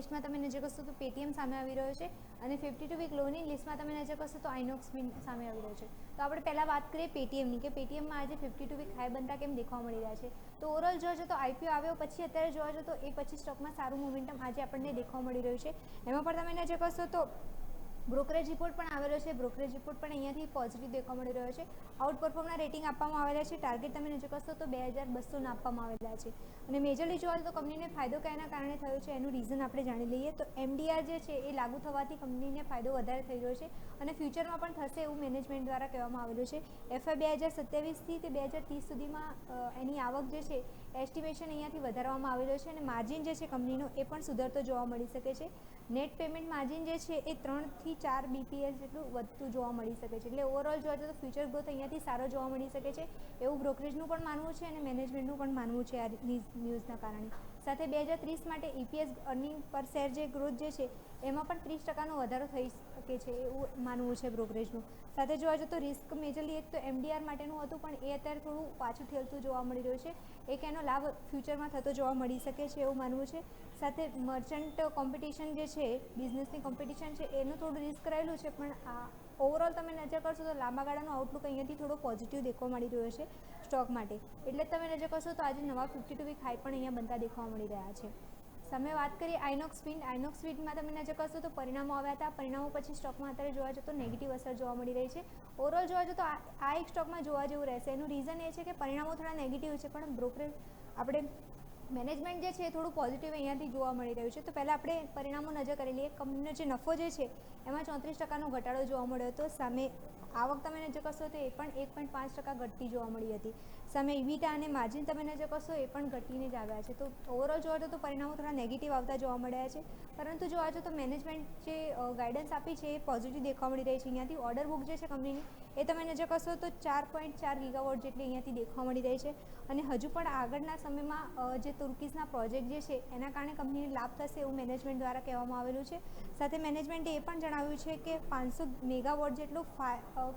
લિસ્ટમાં તમે નજર કરશો તો પેટીએમ સામે આવી રહ્યો છે અને 52 વીક લોની લિસ્ટમાં તમે નજર કરશો તો આઇનોક્સ વિન્ડ સામે આવી રહ્યો છે. તો આપણે પહેલાં વાત કરીએ પેટીએમની કે પેટીએમમાં આજે 52 વીક હાઈ બનતા કેમ દેખવા મળી રહ્યા છે. તો ઓવરઓલ જોવા જતો આઈપીઓ આવ્યો પછી અત્યારે જોવા જતો એ પછી સ્ટોકમાં સારું મોમેન્ટમ આજે આપણને દેખવા મળી રહ્યું છે. એમાં પણ તમે નજર કરશો તો બ્રોકરેજ રિપોર્ટ પણ આવેલો છે. બ્રોકરેજ રિપોર્ટ પણ અહીંયાથી પોઝિટિવ દેખવા મળી રહ્યો છે. આઉટ પરફોર્મના રેટિંગ આપવામાં આવેલા છે. ટાર્ગેટ તમે નજર કરશો તો 2200 આપવામાં આવેલા છે. અને મેજરલી જોવા તો કંપનીને ફાયદો કયાના કારણે થયો છે એનું રીઝન આપણે જાણી લઈએ. તો એમડીઆર જે છે એ લાગુ થવાથી કંપનીને ફાયદો વધારે થઈ રહ્યો છે અને ફ્યુચરમાં પણ થશે એવું મેનેજમેન્ટ દ્વારા કહેવામાં આવેલું છે. એફઆઈ 2027થી તે 2030 સુધીમાં એની આવક જે છે એસ્ટિમેશન અહીંયાથી વધારવામાં આવેલો છે અને માર્જિન જે છે કંપનીનો એ પણ સુધરતો જોવા મળી શકે છે. નેટ પેમેન્ટ માર્જિન જે છે એ 3 થી 4 બીપીએસ જેટલું વધતું જોવા મળી શકે છે. એટલે ઓવરઓલ જોવા જઈએ તો ફ્યુચર ગ્રોથ અહીંયાથી સારો જોવા મળી શકે છે એવું બ્રોકરેજનું પણ માનવું છે અને મેનેજમેન્ટનું પણ માનવું છે આ ન્યૂઝના કારણે. સાથે 2030 માટે ઈપીએસ અર્નિંગ પર શેર જે ગ્રોથ જે છે એમાં પણ 30% વધારો થઈ શકે છે એવું માનવું છે બ્રોકરેજનું. સાથે જોવા જઈએ તો રિસ્ક મેજરલી એક તો એમડીઆર માટેનું હતું પણ એ અત્યારે થોડું પાછું ઠેલતું જોવા મળી રહ્યું છે. એક એનો લાભ ફ્યુચરમાં થતો જોવા મળી શકે છે એવું માનવું છે. સાથે મર્ચન્ટ કોમ્પિટિશન જે છે બિઝનેસની કોમ્પિટિશન છે એનું થોડું રિસ્ક રહેલું છે પણ આ ઓવરઓલ તમે નજર કરશો તો લાંબા ગાળાનો આઉટલુક અહીંયાથી થોડો પોઝિટિવ દેખવા મળી રહ્યો છે સ્ટોક માટે. એટલે જ તમે નજર કરશો તો આજે નવા 52 વીક હાઈ પણ અહીંયા બનતા દેખવા મળી રહ્યા છે. તમે વાત કરીએ આઇનોક્સ વિન્ડમાં તમે નજર કરશો તો પરિણામો આવ્યા હતા. પરિણામો પછી સ્ટોકમાં અત્યારે જોવા જતો નેગેટિવ અસર જોવા મળી રહી છે. ઓવરઓલ જોવા જતો આ એક સ્ટોકમાં જોવા જેવું રહેશે. એનું રીઝન એ છે કે પરિણામો થોડા નેગેટિવ છે પણ બ્રોકરેજ આપણે મેનેજમેન્ટ જે છે એ થોડું પોઝિટિવ અહીંયાથી જોવા મળી રહ્યું છે. તો પહેલાં આપણે પરિણામો નજર કરી લઈએ. કંપનીનો જે નફો જે છે એમાં 34% ઘટાડો જોવા મળ્યો હતો. સામે આવક તમે નજર કરશો તો એ પણ 1.5% ઘટતી જોવા મળી હતી. સામે ઇબીટા અને માર્જિન તમે નજર કરશો એ પણ ઘટીને જ આવ્યા છે. તો ઓવરઓલ જોવા જતો પરિણામો થોડા નેગેટિવ આવતા જોવા મળ્યા છે. પરંતુ જોવા જતો મેનેજમેન્ટ જે ગાઈડન્સ આપી છે એ પોઝિટિવ દેખવા મળી રહી છે. અહીંયાથી ઓર્ડર બુક જે છે કંપનીની એ તમે નજર કરશો તો 4.4 ગીગાવોટ જેટલી અહીંયાથી દેખવા મળી રહી છે અને હજુ પણ આગળના સમયમાં જે તુર્કીસના પ્રોજેક્ટ જે છે એના કારણે કંપનીને લાભ થશે એવું મેનેજમેન્ટ દ્વારા કહેવામાં આવેલું છે. સાથે મેનેજમેન્ટે એ પણ જણાવ્યું છે કે 500 મેગાવોટ જેટલું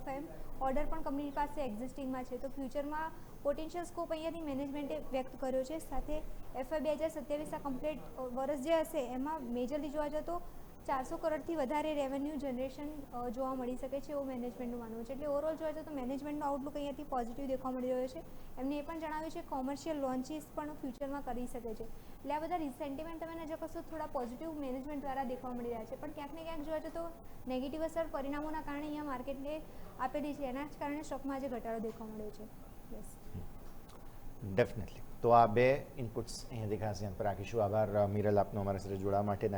ફેમ ઓર્ડર પણ કંપની પાસે એક્ઝિસ્ટિંગમાં છે. તો ફ્યુચરમાં પોટેન્શિયલ સ્કોપ અહીંયાથી મેનેજમેન્ટે વ્યક્ત કર્યો છે. સાથે એફઆઈ 2027 કમ્પ્લીટ વર્ષ જે હશે એમાં મેજરલી જોવા જતો 400 કરોડથી વધારે રેવન્યુ જનરેશન જોવા મળી શકે છે એવું મેનેજમેન્ટનું માનવું છે. એટલે ઓવરઓલ જોવા જતો મેનેજમેન્ટનો આઉટલુક અહીંયાથી પોઝિટિવ દેખવા મળી રહ્યો છે. એમને એ પણ જણાવ્યું છે કોમર્શિયલ લોન્ચીસ પણ ફ્યુચરમાં કરી શકે છે. એટલે આ બધા સેન્ટિમેન્ટ તમે નજર કરશો થોડા પોઝિટિવ મેનેજમેન્ટ દ્વારા દેખવા મળી રહ્યા છે. પણ ક્યાંક ને ક્યાંક જોવા જતો નેગેટિવ અસર પરિણામોના કારણે અહીંયા માર્કેટને આપેલી છે. એના જ કારણે સ્ટોકમાં આજે ઘટાડો દેખવા મળ્યો છે. Yes, definitely. તો આ બે ઇનપુટ્સ અહીંયાથી ખાસ ધ્યાન પર રાખીશું. આભાર મિરલ આપનો અમારા સાથે જોડાવા માટે.